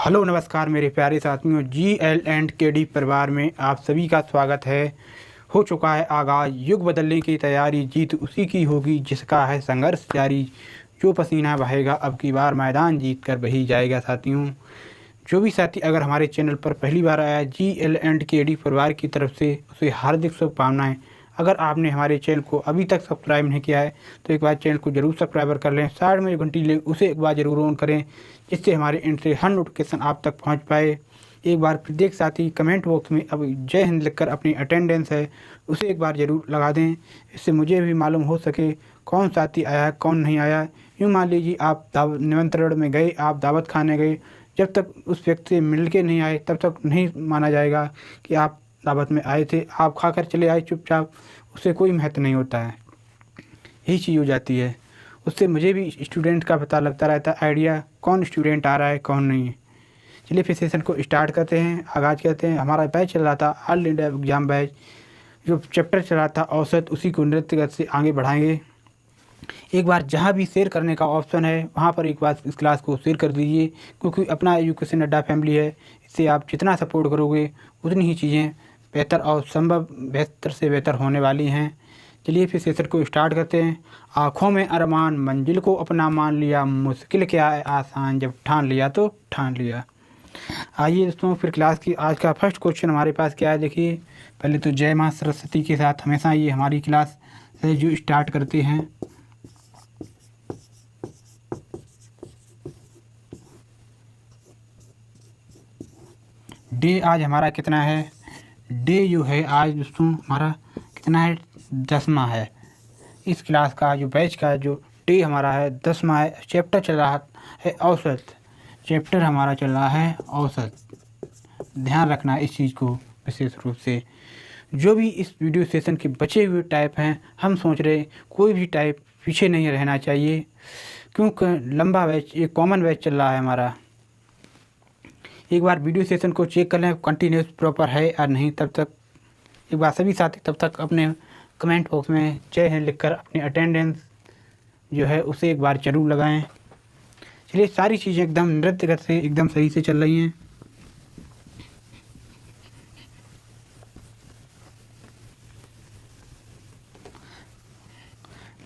Hello नमस्कार मेरे प्यारे साथियों, GL&KD परिवार में आप सभी का स्वागत है। हो चुका है आगाज़ युग बदलने की तैयारी, जीत उसी की होगी जिसका है संघर्ष जारी। जो पसीना बहेगा अब की बार मैदान जीत कर वही जाएगा। साथियों, जो भी साथी अगर हमारे चैनल पर पहली बार आया GL&KD परिवार की तरफ से उसे हार्दिक शुभकामनाएं। अगर आपने हमारे चैनल को अभी तक सब्सक्राइब नहीं किया है तो एक बार चैनल को जरूर सब्सक्राइबर कर लें। साइड में जो घंटी ले उसे एक बार जरूर ऑन करें, जिससे हमारे एंड से हर नोटिफिकेशन आप तक पहुंच पाए। एक बार फिर देख साथी कमेंट बॉक्स में अब जय हिंद लिखकर अपनी अटेंडेंस है उसे एक बार ज़रूर लगा दें, इससे मुझे भी मालूम हो सके कौन साथी आया है कौन नहीं आया। यूँ मान लीजिए आप निमंत्रण में गए, आप दावत खाने गए, जब तक उस व्यक्ति से मिल के नहीं आए तब तक नहीं माना जाएगा कि आप दावत में आए थे। आप खाकर चले आए चुपचाप, उससे कोई महत्व नहीं होता है। यही चीज़ हो जाती है। उससे मुझे भी स्टूडेंट का पता लगता रहता है, आइडिया कौन स्टूडेंट आ रहा है कौन नहीं है। चलिए फिर सेशन को स्टार्ट करते हैं, आगाज़ करते हैं। हमारा बैच चल रहा था ऑल इंडिया एग्जाम बैच, जो चैप्टर चल रहा था औसत, उसी को नृत्यगत से आगे बढ़ाएंगे। एक बार जहाँ भी शेयर करने का ऑप्शन है वहाँ पर एक बार इस क्लास को शेयर कर दीजिए, क्योंकि अपना एजुकेशन अड्डा फैमिली है। इससे आप जितना सपोर्ट करोगे उतनी ही चीज़ें बेहतर और संभव बेहतर से बेहतर होने वाली हैं। चलिए फिर सेशन को स्टार्ट करते हैं। आँखों में अरमान मंजिल को अपना मान लिया, मुश्किल क्या है आसान जब ठान लिया तो ठान लिया। आइए दोस्तों, फिर क्लास की आज का फर्स्ट क्वेश्चन हमारे पास क्या है। देखिए, पहले तो जय माँ सरस्वती के साथ हमेशा ये हमारी क्लास से जो स्टार्ट करते हैं। डे आज हमारा कितना है? डे जो है आज दोस्तों हमारा कितना है? 10वां है। इस क्लास का जो बैच का जो डे हमारा है 10वां है। चैप्टर चल रहा है औसत, चैप्टर हमारा चल रहा है औसत। ध्यान रखना इस चीज़ को विशेष रूप से। जो भी इस वीडियो सेशन के बचे हुए टाइप हैं, हम सोच रहे कोई भी टाइप पीछे नहीं रहना चाहिए, क्योंकि लंबा बैच, एक कॉमन बैच चल रहा है हमारा। एक बार वीडियो सेशन को चेक कर लें कंटिन्यूस प्रॉपर है या नहीं। तब तक एक बार सभी साथी तब तक अपने कमेंट बॉक्स में जय हिंद लिखकर अपनी अटेंडेंस जो है उसे एक बार जरूर लगाएं। चलिए, सारी चीज़ें एकदम नृत्यगत से एकदम सही से चल रही हैं।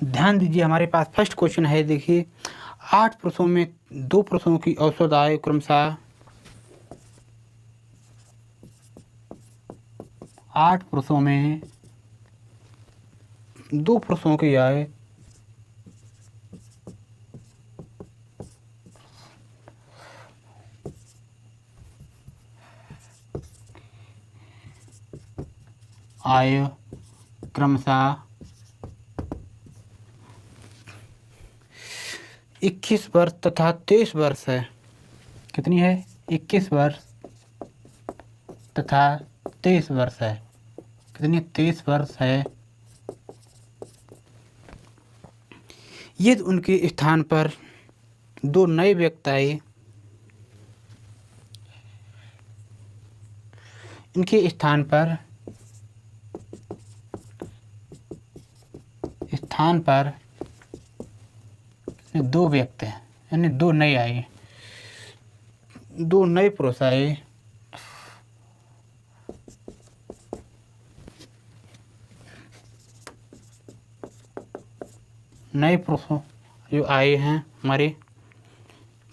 ध्यान दीजिए, हमारे पास फर्स्ट क्वेश्चन है। देखिए, 8 पुरुषों में 2 पुरुषों की औसत आयु क्रमशः 8 पुरुषों में 2 पुरुषों की आय 21 वर्ष तथा 23 वर्ष है। कितनी है? 21 वर्ष तथा 23 वर्ष है। कितनी? 23 वर्ष है। ये उनके स्थान पर 2 नए व्यक्ति आए। इनके स्थान पर 2 व्यक्ति हैं, यानी 2 नए आए, 2 नए पुरुष आए। नए पुरुषों जो आए हैं हमारे,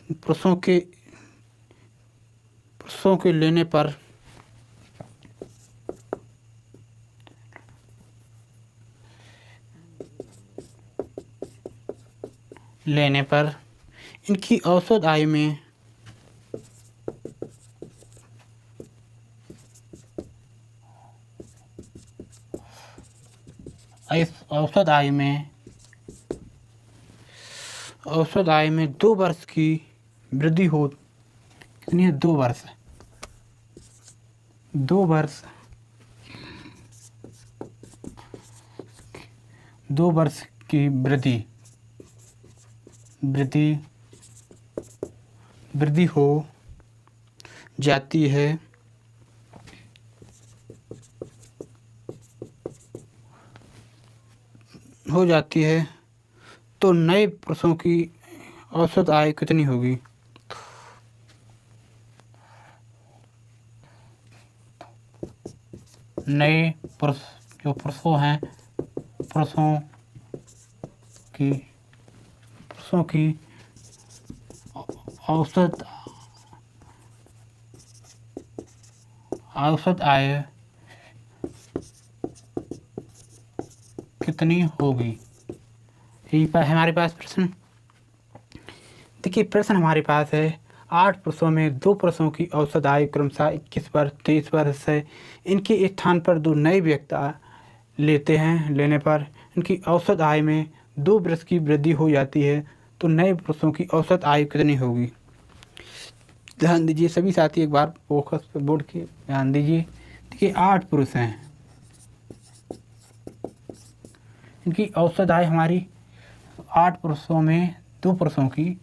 पुरुषों के लेने पर इनकी औसत आयु में औसत आयु में 2 वर्ष की वृद्धि हो। कितनी है? 2 वर्ष। 2 वर्ष 2 वर्ष की वृद्धि हो जाती है। तो नए पुरुषों की औसत आय कितनी होगी? नए पुरुष जो पुरुषों हैं, पुरुषों की औसत आय कितनी होगी? यही पर है हमारे पास प्रश्न। देखिए प्रश्न हमारे पास है 8 पुरुषों में 2 पुरुषों की औसत आयु क्रमशः 21 वर्ष 23 वर्ष है। इनके स्थान पर 2 नए व्यक्ति लेने पर इनकी औसत आय में 2 वर्ष की वृद्धि हो जाती है, तो नए पुरुषों की औसत आयु कितनी होगी? ध्यान दीजिए सभी साथी, एक बार फोकस पे बोर्ड के ध्यान दीजिए। देखिए 8 पुरुष हैं, इनकी औसत आय हमारी 8 पुरुषों में 2 पुरुषों की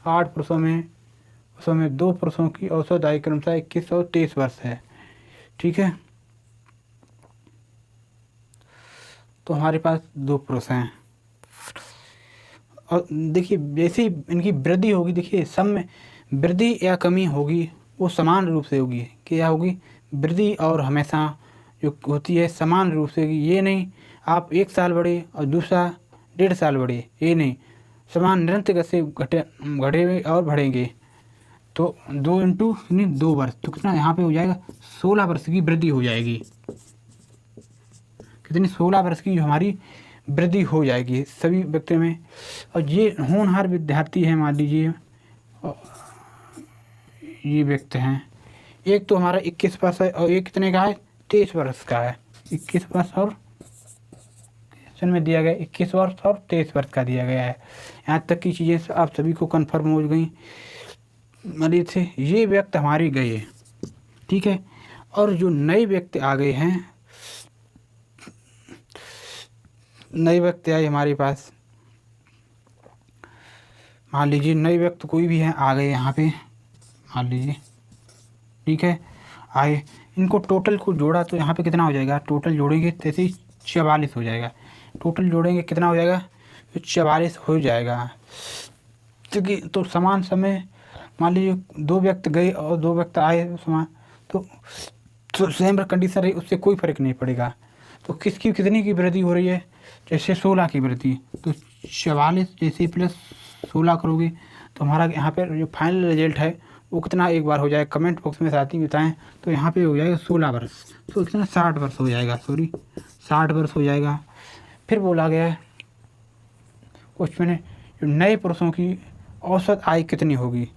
8 पुरुषों में 2 पुरुषों की औसत आयु क्रमशः 21 और 23 वर्ष है। ठीक है, तो हमारे पास 2 पुरुष हैं और देखिए जैसे ही इनकी वृद्धि होगी, देखिए सब में वृद्धि या कमी होगी वो समान रूप से होगी। क्या होगी? वृद्धि और हमेशा जो होती है समान रूप से होगी। ये नहीं आप 1 साल बढ़े और दूसरा 1.5 साल बढ़े, ये नहीं, समान निरंतर से घटे और बढ़ेंगे। तो 2 इंटू 2 वर्ष, तो कितना यहाँ पे हो जाएगा? 16 वर्ष की वृद्धि हो जाएगी। कितनी? 16 वर्ष की हमारी वृद्धि हो जाएगी सभी व्यक्ति में। और ये होनहार विद्यार्थी हैं, मान लीजिए ये व्यक्ति हैं, एक तो हमारा 21 वर्ष है और एक कितने का है? 23 वर्ष का है। 21 वर्ष और क्वेश्चन में दिया गया 21 वर्ष और 23 वर्ष का दिया गया है। यहाँ तक की चीज़ें आप सभी को कन्फर्म हो गई। मान थे ये व्यक्ति हमारे गए, ठीक है, और जो नए व्यक्ति आ गए हैं, नए व्यक्ति आए हमारे पास, मान लीजिए नए व्यक्ति कोई भी हैं आ गए यहाँ पे, मान लीजिए, ठीक है, आए, इनको टोटल को जोड़ा तो यहाँ पे कितना हो जाएगा? टोटल जोड़ेंगे तैसे ही 44 हो जाएगा। टोटल जोड़ेंगे कितना हो जाएगा? तो 44 हो जाएगा। क्योंकि तो समान समय, मान लीजिए 2 व्यक्ति गए और 2 व्यक्ति आए समान, तो सेम कंडीशन रही, उससे कोई फर्क नहीं पड़ेगा। तो किसकी कितनी की वृद्धि हो रही है? जैसे 16 की वृद्धि, तो 44 जैसे प्लस 16 करोगे तो हमारा यहाँ पर जो फाइनल रिजल्ट है वो कितना एक बार हो जाएगा? कमेंट बॉक्स में साथ ही बताएं। तो यहाँ पे हो जाएगा 16 वर्ष, तो कितना 60 वर्ष हो जाएगा, 60 वर्ष हो जाएगा। फिर बोला गया है क्वेश्चन में जो नए पुरुषों की औसत आय कितनी होगी?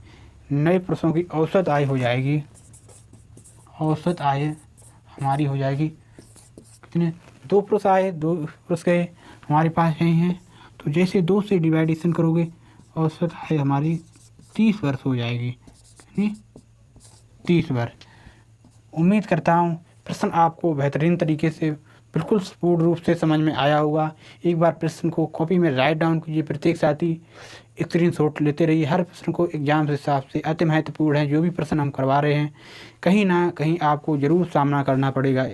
नए पुरुषों की औसत आय हो जाएगी, औसत आय हमारी हो जाएगी कितने? 2 पुरुष आए, 2 पुरुष गए हमारे पास यही हैं, तो जैसे 2 से डिवाइडेशन करोगे औसत आय हमारी 30 वर्ष हो जाएगी। कितनी? 30 वर्ष। उम्मीद करता हूँ प्रश्न आपको बेहतरीन तरीके से बिल्कुल पूर्ण रूप से समझ में आया होगा। एक बार प्रश्न को कॉपी में राइट डाउन कीजिए, प्रत्येक साथी स्क्रीनशॉट लेते रहिए। हर प्रश्न को एग्जाम के हिसाब से अति महत्वपूर्ण है। जो भी प्रश्न हम करवा रहे हैं कहीं ना कहीं आपको ज़रूर सामना करना पड़ेगा।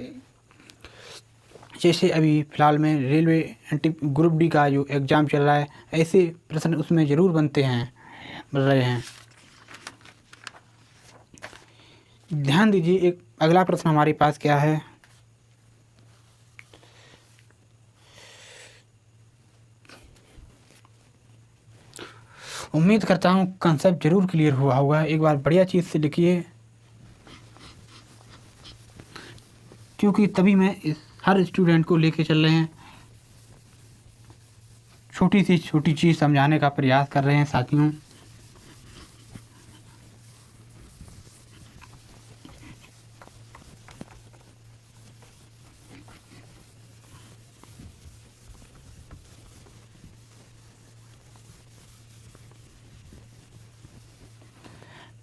जैसे अभी फ़िलहाल में रेलवे ग्रुप डी का जो एग्ज़ाम चल रहा है, ऐसे प्रश्न उसमें ज़रूर बन रहे हैं। ध्यान दीजिए, एक अगला प्रश्न हमारे पास क्या है? उम्मीद करता हूँ कंसेप्ट जरूर क्लियर हुआ होगा। एक बार बढ़िया चीज़ से लिखिए, क्योंकि तभी मैं हर स्टूडेंट को लेके चल रहे हैं, छोटी सी छोटी चीज़ समझाने का प्रयास कर रहे हैं साथियों।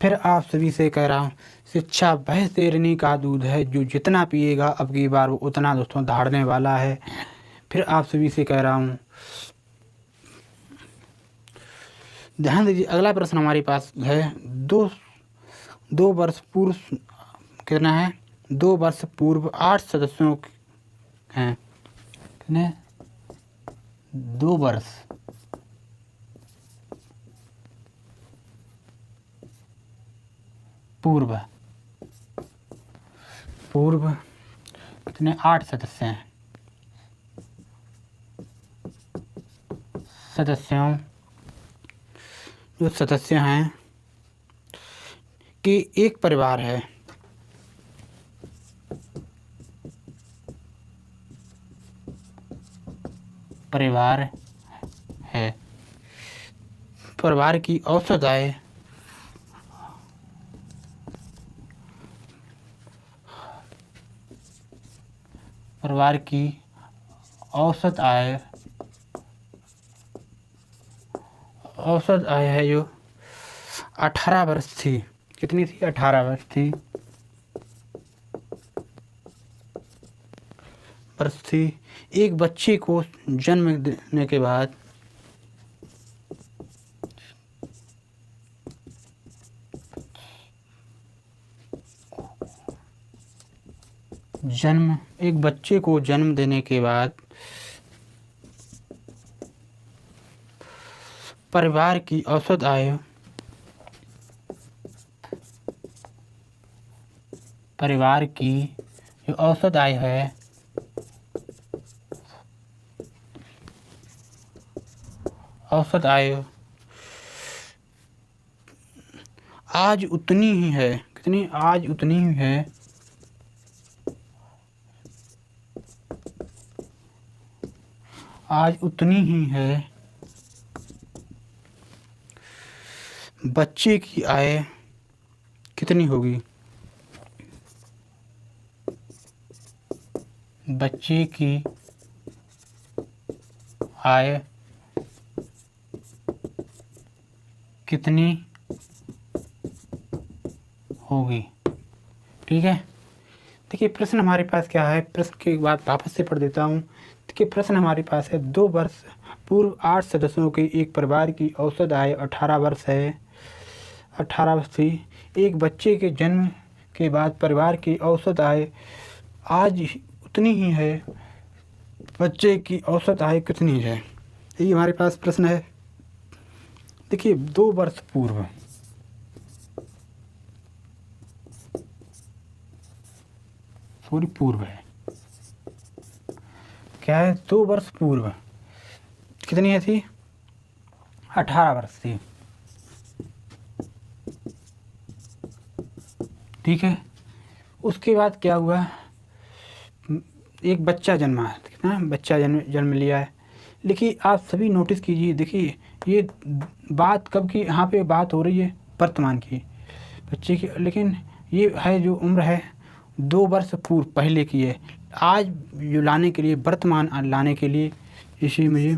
फिर आप सभी से कह रहा हूँ, शिक्षा वह शेरनी का दूध है जो जितना पिएगा अब की बार वो उतना दोस्तों दहाड़ने वाला है। फिर आप सभी से कह रहा हूँ, ध्यान दीजिए। अगला प्रश्न हमारे पास है, दो वर्ष पूर्व कितना है? 2 वर्ष पूर्व 8 सदस्यों हैं। कितने? 2 वर्ष पूर्व पूर्व कितने 8 सदस्य हैं। जो सदस्य हैं कि एक परिवार है। परिवार की औसत आय है जो 18 वर्ष थी। कितनी थी? 18 वर्ष थी। एक बच्चे को जन्म देने के बाद परिवार की औसत आय जो औसत आय है आज उतनी ही है। कितनी? आज उतनी ही है बच्चे की आय कितनी होगी? बच्चे की आय कितनी होगी? ठीक है। देखिए प्रश्न हमारे पास क्या है। प्रश्न के बाद वापस से पढ़ देता हूँ। देखिए प्रश्न हमारे पास है 2 वर्ष पूर्व 8 सदस्यों के एक परिवार की औसत आय 18 वर्ष है। 18 वर्ष थी। एक बच्चे के जन्म के बाद परिवार की औसत आय आज उतनी ही है। बच्चे की औसत आय कितनी है? यही हमारे पास प्रश्न है। देखिए 2 वर्ष पूर्व है। क्या है? 2 वर्ष पूर्व कितनी है थी? 18 वर्ष थी। ठीक है। उसके बाद क्या हुआ? एक बच्चा जन्मा है। कितना? बच्चा जन्म लिया है। लेकिन आप सभी नोटिस कीजिए। देखिए ये बात कब की यहाँ पे बात हो रही है? वर्तमान की बच्चे की। लेकिन ये है जो उम्र है 2 वर्ष पूर्व पहले की है। आज जो लाने के लिए, वर्तमान लाने के लिए, इसे मुझे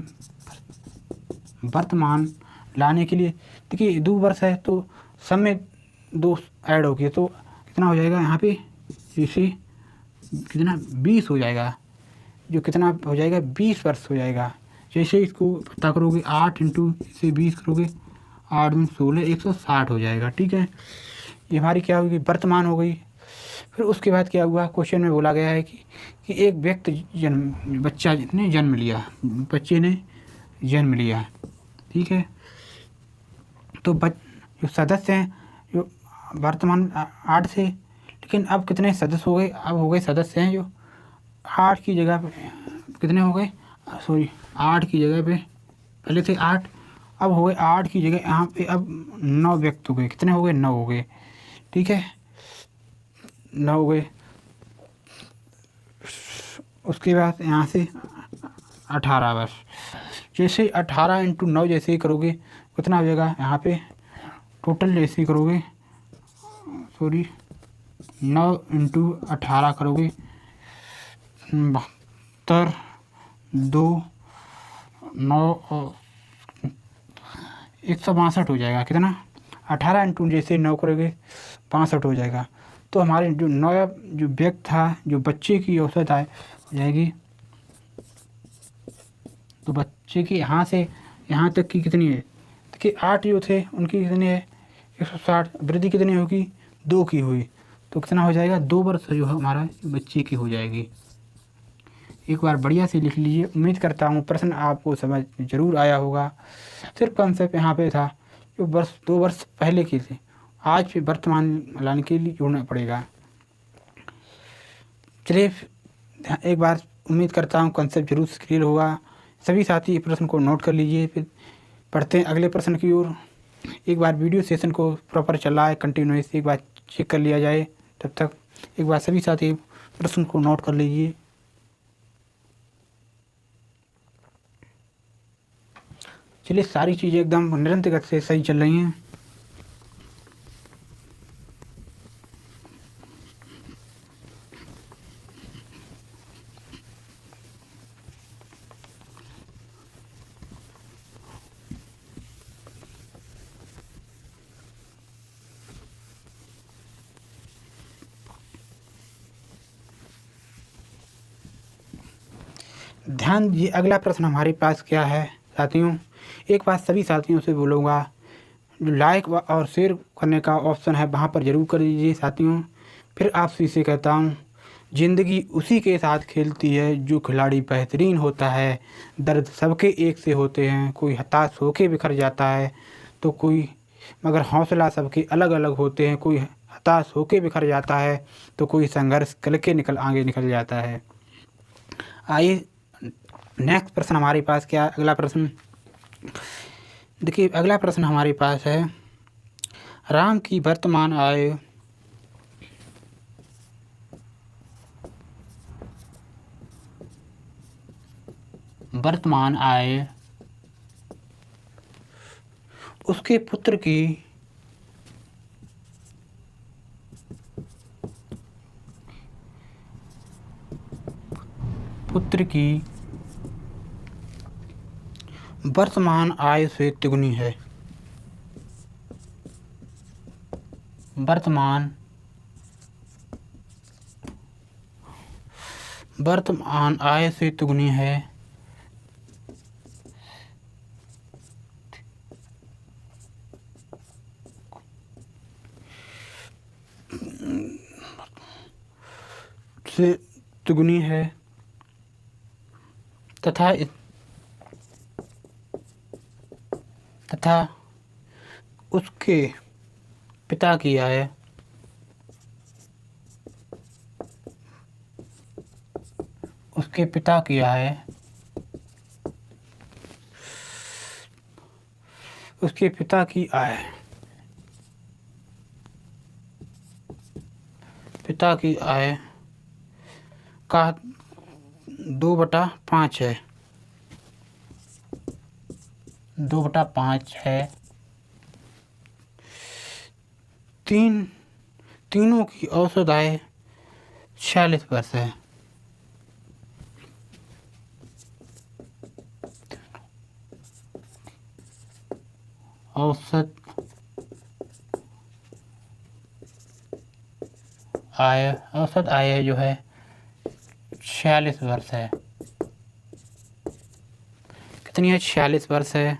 वर्तमान लाने के लिए देखिए 2 वर्ष है तो सब में 2 ऐड हो गए तो कितना हो जाएगा यहाँ पे? इसे कितना? 20 हो जाएगा। जो कितना हो जाएगा? 20 वर्ष हो जाएगा। जैसे इसको पता करोगे 8 इंटू से 20 करोगे 8 दूनी 16 160 हो जाएगा। ठीक है। ये हमारी क्या होगी? वर्तमान हो गई। फिर उसके बाद क्या हुआ? क्वेश्चन में बोला गया है कि एक व्यक्ति बच्चे ने जन्म लिया। ठीक है। तो जो सदस्य हैं जो वर्तमान 8 से, लेकिन अब कितने सदस्य हो गए? अब हो गए सदस्य हैं जो 8 की जगह पे कितने हो गए? 8 की जगह पे पहले थे 8, अब हो गए 8 की जगह यहाँ पे अब 9 व्यक्ति हो गए। कितने हो गए? 9 हो गए। ठीक है। 9 हो गए। उसके बाद यहाँ से 18 वर्ष। जैसे 18 इंटू 9 जैसे ही करोगे कितना हो जाएगा? यहाँ पे टोटल जैसे ही करोगे 9 इंटू 18 करोगे 72 2 9 162 हो जाएगा। कितना? 18 इंटू जैसे 9 करोगे 65 हो जाएगा। तो हमारे जो नया जो व्यक्ति था, जो बच्चे की औसत आय हो जाएगी, तो बच्चे की यहाँ से यहाँ तक की कितनी है? देखिए 8 जो थे उनकी कितनी है? 160। वृद्धि कितनी होगी? 2 की हुई। तो कितना हो जाएगा? 2 वर्ष जो हमारा बच्चे की हो जाएगी। एक बार बढ़िया से लिख लीजिए। उम्मीद करता हूँ प्रश्न आपको समझ जरूर आया होगा। सिर्फ कंसेप्ट यहाँ पे था जो 2 वर्ष पहले की थी, आज भी वर्तमान लाने के लिए जोड़ना पड़ेगा। चलिए एक बार उम्मीद करता हूँ कंसेप्ट जरूर क्लियर होगा। सभी साथी प्रश्न को नोट कर लीजिए। फिर पढ़ते हैं अगले प्रश्न की ओर। एक बार वीडियो सेशन को प्रॉपर चल रहा है कंटिन्यूस, एक बार चेक कर लिया जाए। तब तक एक बार सभी साथी प्रश्न को नोट कर लीजिए। चलिए सारी चीज़ें एकदम निरंतर गति से सही चल रही हैं। ध्यान दीजिए, अगला प्रश्न हमारे पास क्या है साथियों। एक बात सभी साथियों से बोलूँगा, जो लाइक और शेयर करने का ऑप्शन है वहाँ पर ज़रूर कर दीजिए साथियों। फिर आपसे से कहता हूँ, ज़िंदगी उसी के साथ खेलती है जो खिलाड़ी बेहतरीन होता है। दर्द सबके एक से होते हैं, कोई हताश होके बिखर जाता है तो कोई, मगर हौसला सबके अलग अलग होते हैं। कोई हताश होके बिखर जाता है तो कोई संघर्ष करके आगे निकल जाता है। आइए नेक्स्ट प्रश्न हमारे पास क्या है। अगला प्रश्न देखिए, अगला प्रश्न हमारे पास है, राम की वर्तमान आयु उसके पुत्र की वर्तमान आयु से तिगुनी है। वर्तमान आयु से तिगुनी है। से तिगुनी है तथा उसके पिता की आय उसके पिता की आय का 2/5 है। 2/5 है। तीनों की औसत आय 46 वर्ष है। औसत आय जो है 46 वर्ष है। कितनी है? 46 वर्ष है।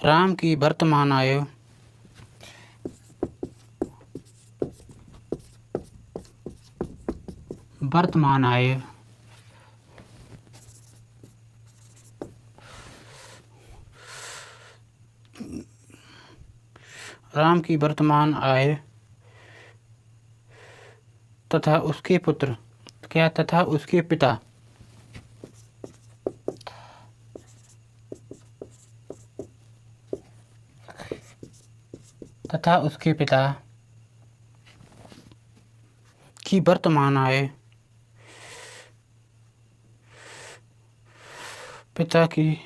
राम की वर्तमान आयु राम की वर्तमान आयु तथा उसके पुत्र तथा उसके पिता की वर्तमान आयु पिता की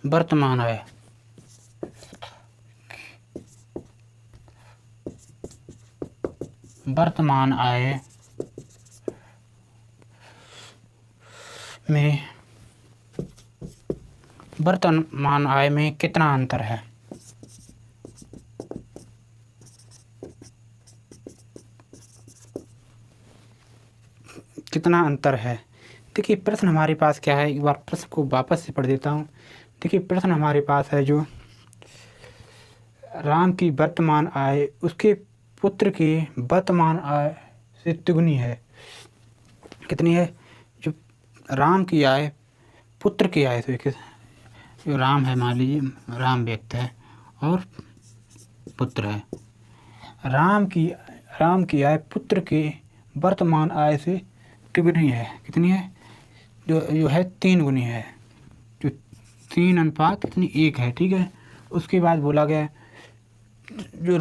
वर्तमान आयु में कितना अंतर है? कितना अंतर है? देखिए प्रश्न हमारे पास क्या है, एक बार प्रश्न को वापस से पढ़ देता हूँ। देखिए प्रश्न हमारे पास है, जो राम की वर्तमान आय उसके पुत्र की वर्तमान आय से तिगुनी है। कितनी है? जो राम की आय पुत्र की आय से, जो राम है, मान लीजिए राम व्यक्ति है और पुत्र है, राम की आय पुत्र के वर्तमान आय से तिगुनी है। कितनी है? जो है 3 गुनी है, जो 3:1 है। ठीक है। उसके बाद बोला गया जो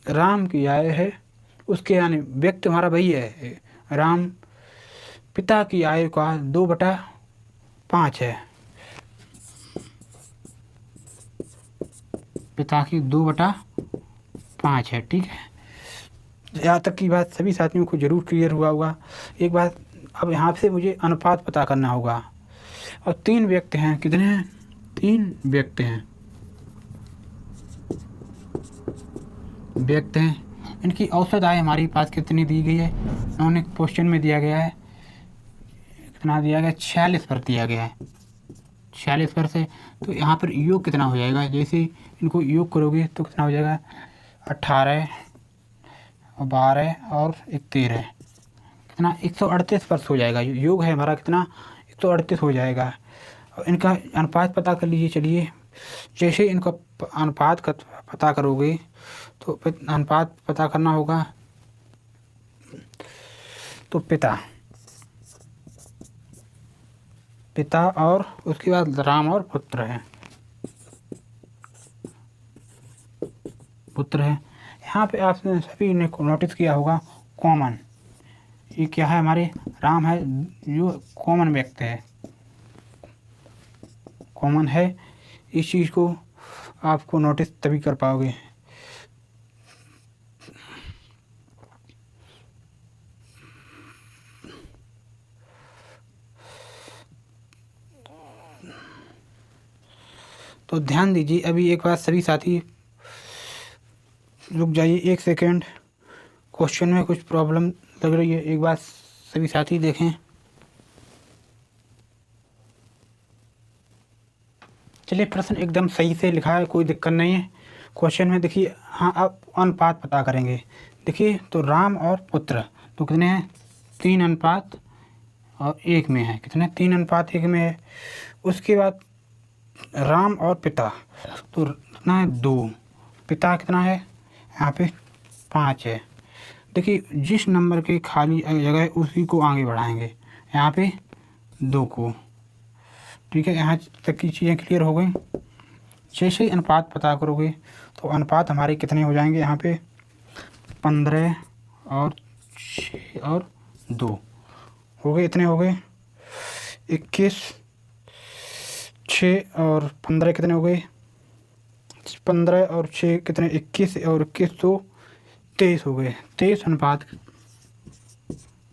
राम की आय है उसके यानी व्यक्ति हमारा वही है राम, पिता की आय का 2/5 है। पिता की 2/5 है। ठीक है। यहाँ तक की बात सभी साथियों को जरूर क्लियर हुआ होगा। एक बात अब यहाँ से मुझे अनुपात पता करना होगा। और 3 व्यक्ति हैं। कितने हैं? 3 व्यक्ति हैं। इनकी औसत आय हमारे पास कितनी दी गई है? उन्होंने क्वेश्चन में दिया गया है, कितना दिया गया? 46 पर दिया गया है। 46 पर से तो यहाँ पर योग कितना हो जाएगा? जैसे इनको योग करोगे तो कितना हो जाएगा? 18 और 12 और 13 कितना? 138 पर हो जाएगा। योग है हमारा कितना? 138 हो जाएगा। और इनका अनुपात पता कर लीजिए। चलिए, जैसे इनका अनुपात का पता करोगे तो अनुपात पता करना होगा। तो पिता और उसके बाद राम और पुत्र है। यहाँ पे आपने सभी ने नोटिस किया होगा कॉमन, ये क्या है? हमारे राम है जो कॉमन व्यक्ति है, कॉमन है। इस चीज़ को आपको नोटिस तभी कर पाओगे। तो ध्यान दीजिए। अभी एक बार सभी साथी रुक जाइए 1 सेकेंड, क्वेश्चन में कुछ प्रॉब्लम लग रही है। एक बार सभी साथी देखें। चलिए, प्रश्न एकदम सही से लिखा है, कोई दिक्कत नहीं है। क्वेश्चन में देखिए, हाँ अब अनुपात पता करेंगे। देखिए, तो राम और पुत्र तो कितने हैं? 3:1 में है। कितने? 3:1 में है। उसके बाद राम और पिता तो कितना है? 2। पिता कितना है? यहाँ पे 5 है। देखिए, जिस नंबर के खाली जगह है उसी को आगे बढ़ाएंगे, यहाँ पे 2 को। ठीक है, यहाँ तक की चीज़ें क्लियर हो गई। जैसे ही अनुपात पता करोगे तो अनुपात हमारे कितने हो जाएंगे? यहाँ पे 15 और 6 और 2 हो गए। इतने हो गए। 21, 6 और 15 कितने हो गए? 15 और 6 कितने? 21 और 21 तो 23 हो गए। 23 अनुपात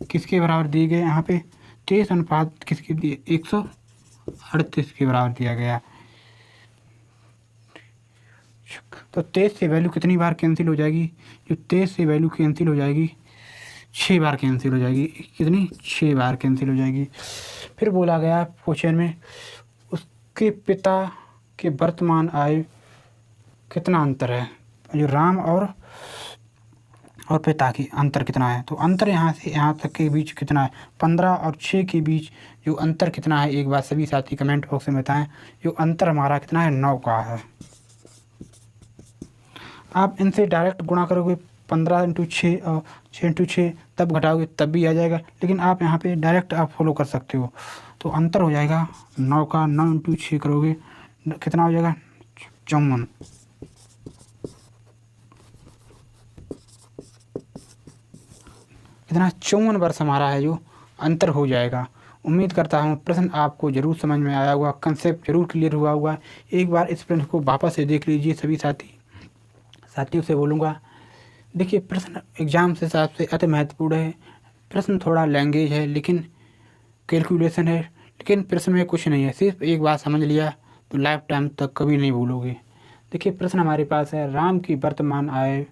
किसके बराबर दिए गए? यहाँ पे 23 अनुपात किसके दिए? 138 के बराबर दिया गया। तो 23 से वैल्यू कितनी बार कैंसिल हो जाएगी? जो 23 से वैल्यू कैंसिल हो जाएगी 6 बार कैंसिल हो जाएगी। कितनी? 6 बार कैंसिल हो जाएगी। फिर बोला गया क्वेश्चन में उसके पिता के वर्तमान आय कितना अंतर है? जो राम और पिता की अंतर कितना है? तो अंतर यहाँ से यहाँ तक के बीच कितना है? 15 और 6 के बीच जो अंतर कितना है? एक बार सभी साथी कमेंट बॉक्स में बताएं। जो अंतर हमारा कितना है? 9 का है। आप इनसे डायरेक्ट गुणा करोगे 15 × 6 और 6 × 6 तब घटाओगे तब भी आ जाएगा, लेकिन आप यहाँ पे डायरेक्ट आप फॉलो कर सकते हो। तो अंतर हो जाएगा 9 का। 9 × 6 करोगे कितना हो जाएगा? 54। कितना? 54 वर्ष हमारा है जो अंतर हो जाएगा। उम्मीद करता हूँ प्रश्न आपको ज़रूर समझ में आया होगा, कंसेप्ट जरूर क्लियर हुआ होगा। एक बार इस प्रश्न को वापस से देख लीजिए। सभी साथियों से बोलूँगा, देखिए प्रश्न एग्जाम से हिसाब से अति महत्वपूर्ण है। प्रश्न थोड़ा लैंग्वेज है लेकिन कैलकुलेशन है, लेकिन प्रश्न में कुछ नहीं है। सिर्फ एक बात समझ लिया तो लाइफ टाइम तक कभी नहीं भूलोगे। देखिए प्रश्न हमारे पास है, राम की वर्तमान आय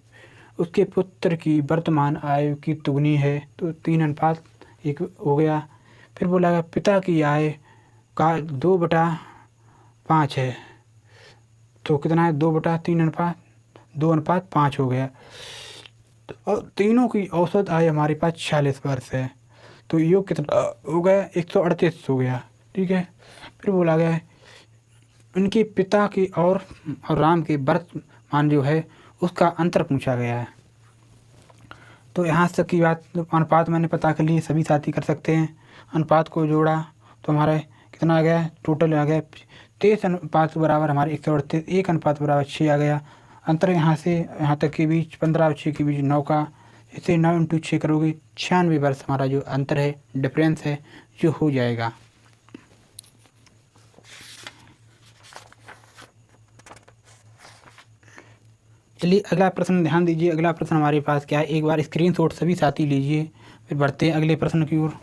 उसके पुत्र की वर्तमान आय की दुगनी है, तो 3:1 हो गया। फिर बोला गया पिता की आय का 2/5 है, तो कितना है? 2/5 हो गया। और तीनों की औसत आय हमारे पास 46 वर्ष है, तो योग कितना हो गया? 138 हो गया। ठीक है। फिर बोला गया है उनके पिता की और राम के वर्तमान जो है उसका अंतर पूछा गया है। तो यहाँ तक की बात, अनुपात मैंने पता कर लिए, सभी साथी कर सकते हैं। अनुपात को जोड़ा तो हमारा कितना आ गया, टोटल आ गया 23 अनुपात बराबर हमारे 138, 1 अनुपात बराबर 6 आ गया। अंतर यहाँ से यहाँ तक के बीच 15 और 6 के बीच 9 का, इसे 9 × 6 करोगे 96 वर्ष हमारा जो अंतर है, डिफरेंस है, जो हो जाएगा। चलिए अगला प्रश्न ध्यान दीजिए। अगला प्रश्न हमारे पास क्या है, एक बार स्क्रीनशॉट सभी साथी लीजिए, फिर बढ़ते हैं अगले प्रश्न की ओर।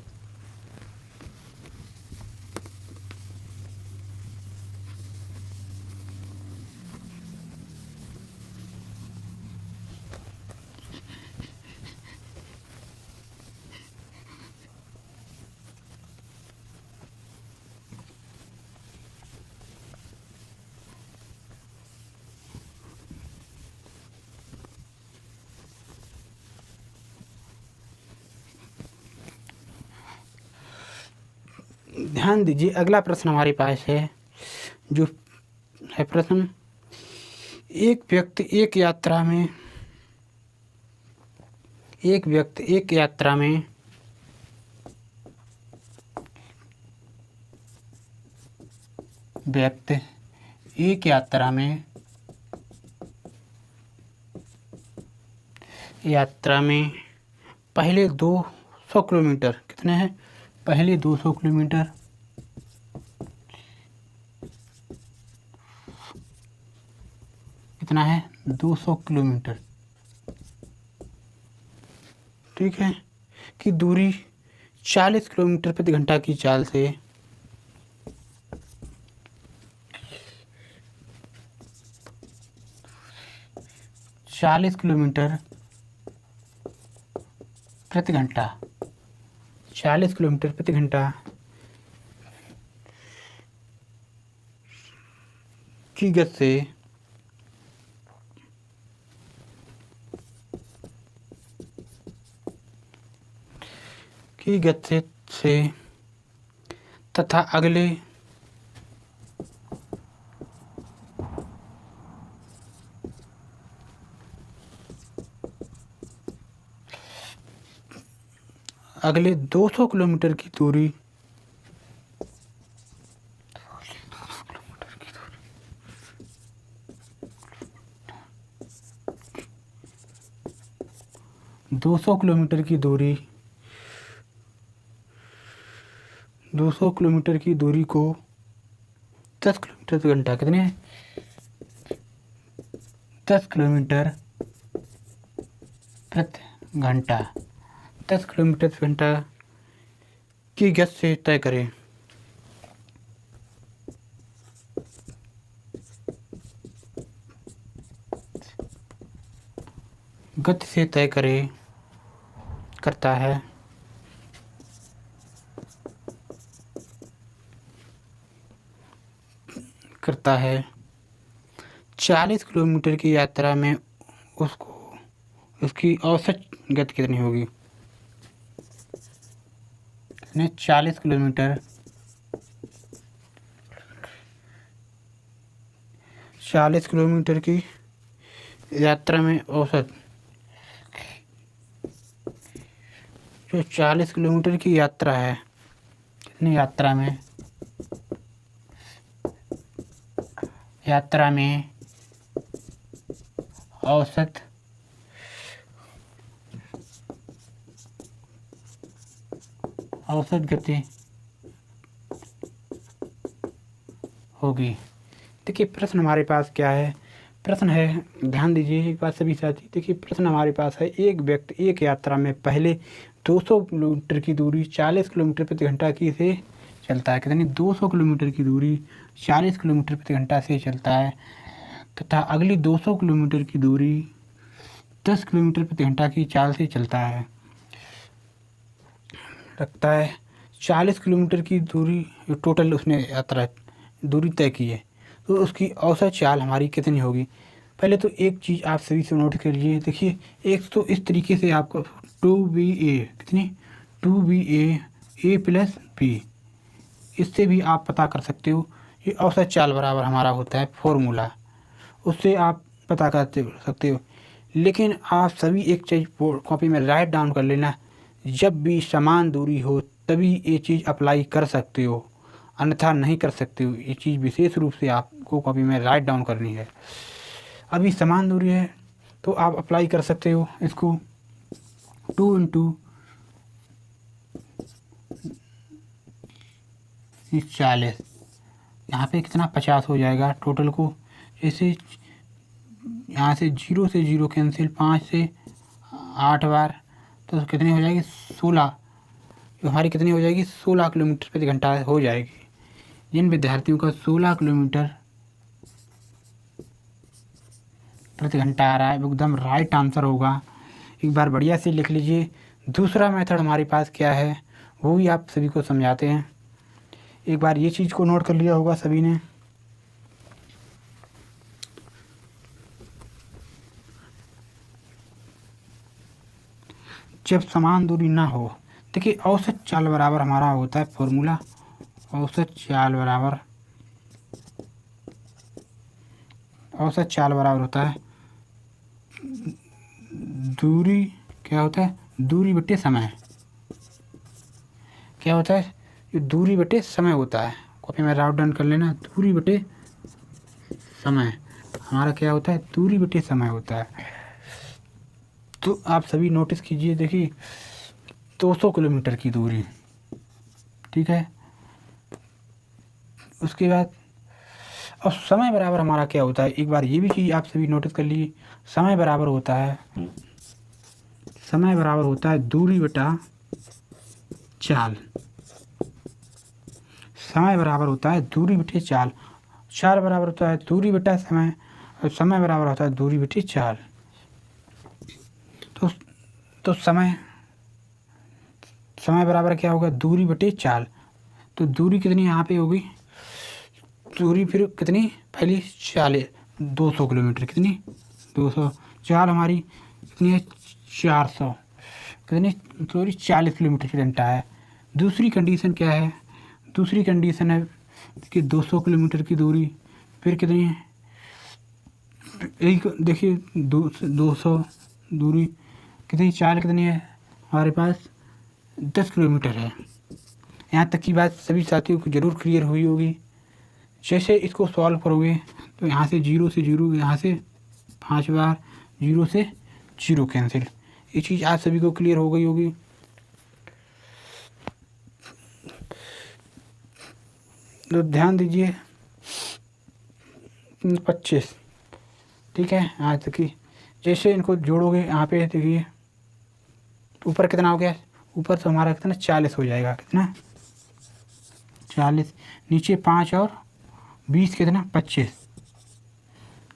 ध्यान दीजिए, अगला प्रश्न हमारे पास है, जो है प्रश्न, एक व्यक्ति एक यात्रा में व्यक्ति एक यात्रा में पहले 200 किलोमीटर, कितने हैं, पहले 200 किलोमीटर कितना है, 200 किलोमीटर, ठीक है, की दूरी 40 किलोमीटर प्रति घंटा की चाल से 40 किलोमीटर प्रति घंटा, 40 किलोमीटर प्रति घंटा की गति से तथा अगले 200 किलोमीटर की दूरी ,200 किलोमीटर की दूरी 200 किलोमीटर की दूरी को 10 किलोमीटर प्रति घंटा, कितने, 10 किलोमीटर प्रति घंटा, 10 किलोमीटर प्रति घंटा की गति से तय करें। गति से तय करे करता है करता है 40 किलोमीटर की यात्रा में उसकी औसत गति कितनी होगी, 40 किलोमीटर 40 किलोमीटर की यात्रा में औसत, जो 40 किलोमीटर की यात्रा है, कितनी यात्रा में औसत गति होगी। देखिए प्रश्न हमारे पास क्या है, प्रश्न है, ध्यान दीजिए एक बात सभी साथी। देखिए प्रश्न हमारे पास है, एक व्यक्ति एक यात्रा में पहले 200 किलोमीटर की दूरी 40 किलोमीटर प्रति घंटा की से चलता है, कितनी, 200 किलोमीटर की दूरी 40 किलोमीटर प्रति घंटा से चलता है, तथा अगली 200 किलोमीटर की दूरी 10 किलोमीटर प्रति घंटा की चाल से चलता है, रखता है। 40 किलोमीटर की दूरी टोटल उसने यात्रा दूरी तय की है, तो उसकी औसत चाल हमारी कितनी होगी। पहले तो एक चीज़ आप सभी से नोट कर लीजिए। देखिए एक तो इस तरीके से आपको 2BA कितनी, 2BA A + B, इससे भी आप पता कर सकते हो। ये औसत चाल बराबर हमारा होता है फॉर्मूला, उससे आप पता कर सकते हो। लेकिन आप सभी एक चीज़ कॉपी में राइट डाउन कर लेना, जब भी समान दूरी हो तभी ये चीज़ अप्लाई कर सकते हो, अन्यथा नहीं कर सकते हो। ये चीज़ विशेष रूप से आपको कॉपी में राइट डाउन करनी है। अभी समान दूरी है तो आप अप्लाई कर सकते हो इसको 2 इंटू 40, यहाँ पे कितना 50 हो जाएगा टोटल को। जैसे यहाँ से 0 से 0 कैंसिल, 5 से 8 बार, तो कितनी हो जाएगी 16, हमारी कितनी हो जाएगी 16 किलोमीटर प्रति घंटा हो जाएगी। जिन विद्यार्थियों का 16 किलोमीटर प्रति घंटा आ रहा है वो एकदम राइट आंसर होगा। एक बार बढ़िया से लिख लीजिए। दूसरा मेथड हमारे पास क्या है वो भी आप सभी को समझाते हैं। एक बार ये चीज़ को नोट कर लिया होगा सभी ने। जब समान दूरी ना हो, देखिए औसत चाल बराबर हमारा होता है फॉर्मूला, औसत चाल बराबर होता है दूरी, क्या होता है दूरी बटे समय, क्या होता है ये दूरी बटे समय होता है। कॉपी में राउट डाउन कर लेना, दूरी बटे समय हमारा क्या होता है, दूरी बटे समय होता है। तो आप सभी नोटिस कीजिए, देखिए 200 किलोमीटर की दूरी, ठीक है। उसके बाद और समय बराबर हमारा क्या होता है, एक बार ये भी चीज़ आप सभी नोटिस कर लीजिए। समय बराबर होता है दूरी बटा चाल, समय बराबर होता है दूरी बटे चाल। चाल बराबर होता है दूरी बटा समय और समय बराबर होता है दूरी बटे चाल। तो समय बराबर क्या होगा, दूरी बटे चाल। तो दूरी कितनी यहाँ पे होगी, दूरी फिर कितनी पहली 40, 200 किलोमीटर, कितनी 200, चाल हमारी कितनी है 400, कितनी सॉरी 40 किलोमीटर प्रति घंटा है। दूसरी कंडीशन क्या है, दूसरी कंडीशन है कि 200 किलोमीटर की दूरी फिर कितनी है, एक देखिए 200 दूरी कितनी, चाल कितनी है हमारे पास 10 किलोमीटर है। यहाँ तक की बात सभी साथियों को ज़रूर क्लियर हुई होगी। जैसे इसको सॉल्व करोगे तो यहाँ से 0 से 0, यहाँ से 5 बार 0 से 0 कैंसिल, ये चीज़ आप सभी को क्लियर हो गई होगी। तो ध्यान दीजिए 25, ठीक है। यहाँ तक कि जैसे इनको जोड़ोगे यहाँ पे देखिए ऊपर कितना हो गया, ऊपर तो हमारा कितना 40 हो जाएगा, कितना 40, नीचे 5 और 20 कितना 25।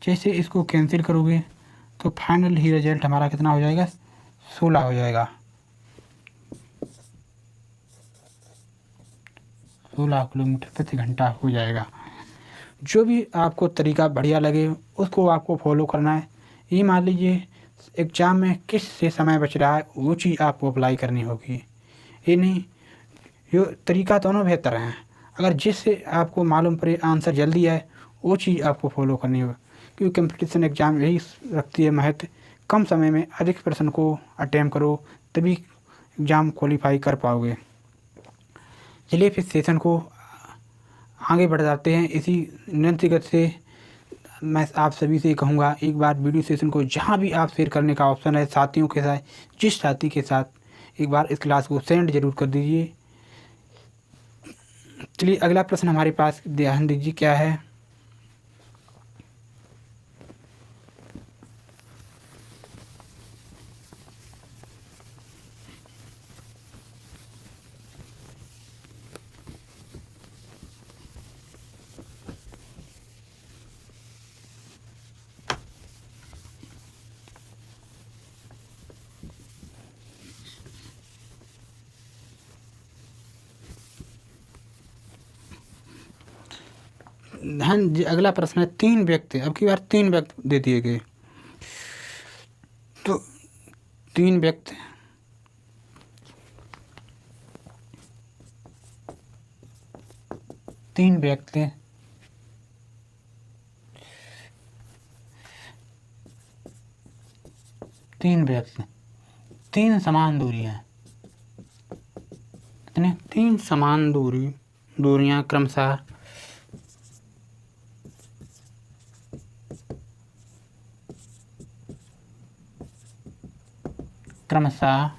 जैसे इसको कैंसिल करोगे तो फाइनल ही रिजल्ट हमारा कितना हो जाएगा 16 हो जाएगा, 16 किलोमीटर प्रति घंटा हो जाएगा। जो भी आपको तरीका बढ़िया लगे उसको आपको फॉलो करना है। ये मान लीजिए एग्ज़ाम में किस से समय बच रहा है वो चीज़ आपको अप्लाई करनी होगी। ये नहीं, ये तरीका दोनों बेहतर हैं। अगर जिससे आपको मालूम पड़े आंसर जल्दी है वो चीज़ आपको फॉलो करनी होगी, क्योंकि कंपटीशन एग्ज़ाम यही रखती है महत्व, कम समय में अधिक प्रश्न को अटेम्प्ट करो तभी एग्ज़ाम क्वालिफाई कर पाओगे। चलिए फिर सेशन को आगे बढ़ जाते हैं। इसी नृत्यगत से मैं आप सभी से कहूँगा एक बार वीडियो सेशन को जहाँ भी आप शेयर करने का ऑप्शन है साथियों के साथ, जिस साथी के साथ एक बार इस क्लास को सेंड जरूर कर दीजिए। चलिए अगला प्रश्न हमारे पास ध्यान दीजिए क्या है। ध्यान जी, अगला प्रश्न है 3 व्यक्ति, अब की बार 3 व्यक्ति दे दिए गए। तो 3 व्यक्ति, 3 वृत्त, 3 समान दूरी हैं। कितने? 3 समान दूरियां क्रमशः क्रमशः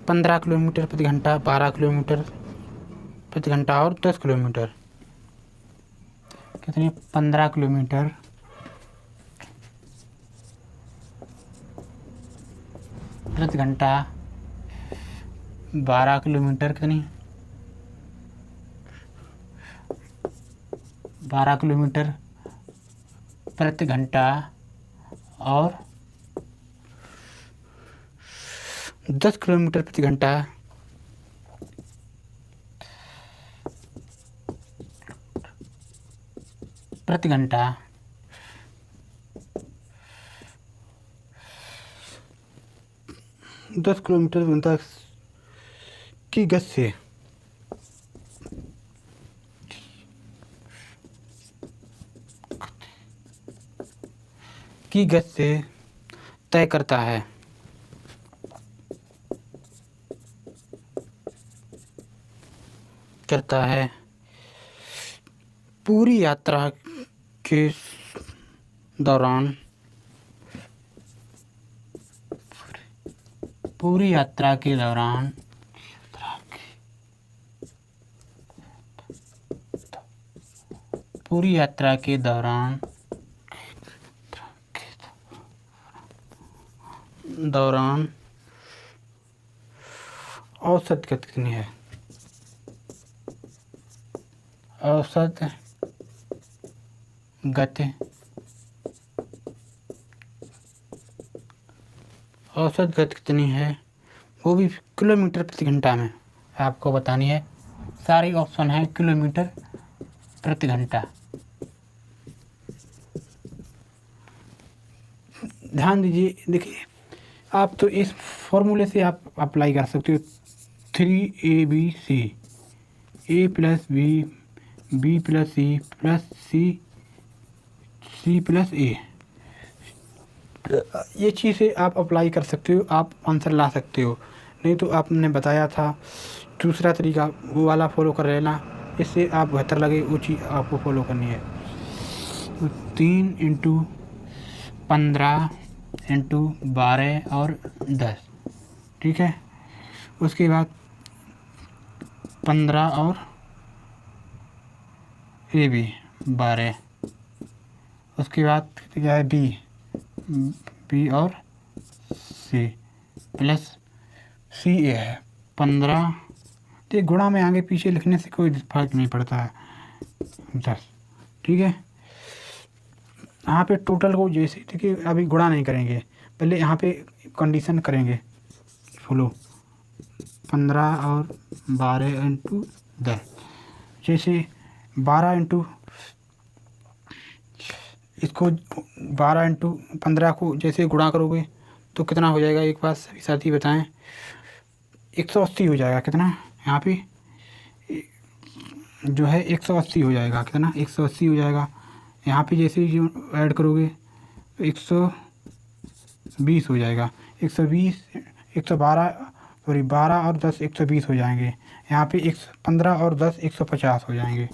15 किलोमीटर प्रति घंटा, 12 किलोमीटर प्रति घंटा और 10 किलोमीटर। कितने? 15 किलोमीटर प्रति घंटा, 12 किलोमीटर कितनी? 12 किलोमीटर प्रति घंटा और 10 किलोमीटर प्रति घंटा। प्रति घंटा 10 किलोमीटर घंटा की गति से तय करता है। पूरी यात्रा के दौरान पूरी यात्रा के दौरान औसत गति कितनी है? औसत गति कितनी है वो भी किलोमीटर प्रति घंटा में आपको बतानी है। सारी ऑप्शन है किलोमीटर प्रति घंटा। ध्यान दीजिए, देखिए आप तो इस फॉर्मूले से आप अप्लाई कर सकते हो। 3ABC, A + B, B + C + C + A, ये चीज़ें आप अप्लाई कर सकते हो, आप आंसर ला सकते हो। नहीं तो आपने बताया था दूसरा तरीका, वो वाला फॉलो कर लेना, इससे आप बेहतर लगे वो चीज़ आपको फॉलो करनी है। तो 3 × 15 × 12 और 10, ठीक है। उसके बाद 15 और ये भी 12, उसके बाद क्या है बी और सी + CA है 15। तो गुणा में आगे पीछे लिखने से कोई फर्क नहीं पड़ता है। 10, ठीक है। यहाँ पे टोटल को जैसे, देखिए अभी गुणा नहीं करेंगे, पहले यहाँ पे कंडीशन करेंगे फॉलो। 15 और 12 × 10, जैसे 12 × इसको 12 × 15 को जैसे गुणा करोगे तो कितना हो जाएगा, एक बात सभी साथी बताएं। 180 हो जाएगा। कितना यहाँ पे जो है 180 हो जाएगा। कितना? 180 हो जाएगा। यहाँ पे जैसे ही ऐड करोगे तो 120 हो जाएगा। 120 112 सॉरी 12 और 10 120 हो जाएंगे। यहाँ पे 15 और 10 150 हो जाएंगे।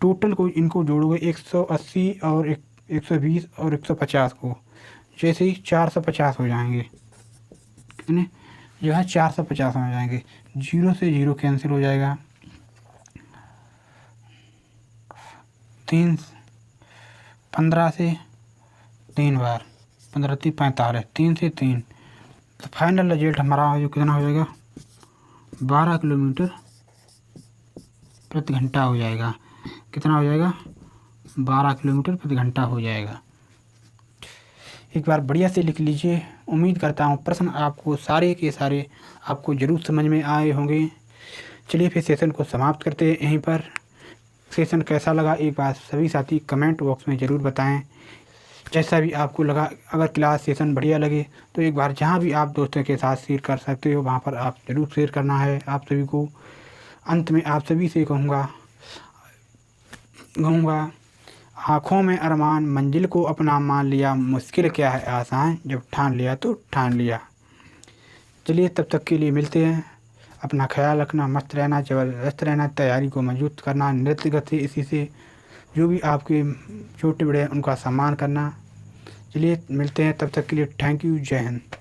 टोटल को इनको जोड़ोगे 180 और 120 और 150 को, जैसे ही 450 हो जाएंगे। कितने? जो है 450 हो जाएंगे। 0 से 0 कैंसिल हो जाएगा। 15 से 3 बार 15 × 3 = 45, 3 से 3, तो फाइनल रिजल्ट हमारा जो कितना हो जाएगा, 12 किलोमीटर प्रति घंटा हो जाएगा। कितना हो जाएगा? 12 किलोमीटर प्रति घंटा हो जाएगा। एक बार बढ़िया से लिख लीजिए। उम्मीद करता हूँ प्रश्न आपको सारे के सारे आपको ज़रूर समझ में आए होंगे। चलिए फिर सेशन को समाप्त करते हैं यहीं पर। सेशन कैसा लगा एक बार सभी साथी कमेंट बॉक्स में ज़रूर बताएं। जैसा भी आपको लगा, अगर क्लास सेशन बढ़िया लगे तो एक बार जहाँ भी आप दोस्तों के साथ शेयर कर सकते हो, वहाँ पर आप ज़रूर शेयर करना है आप सभी को। अंत में आप सभी से कहूँगा आँखों में अरमान, मंजिल को अपना मान लिया, मुश्किल क्या है आसान, जब ठान लिया तो ठान लिया। चलिए तब तक के लिए मिलते हैं। अपना ख्याल रखना, मस्त रहना, ज़बरदस्त रहना, तैयारी को मजबूत करना, नृत्य गति इसी से जो भी आपके छोटे बड़े हैं उनका सम्मान करना। चलिए मिलते हैं, तब तक के लिए थैंक यू, जय हिंद।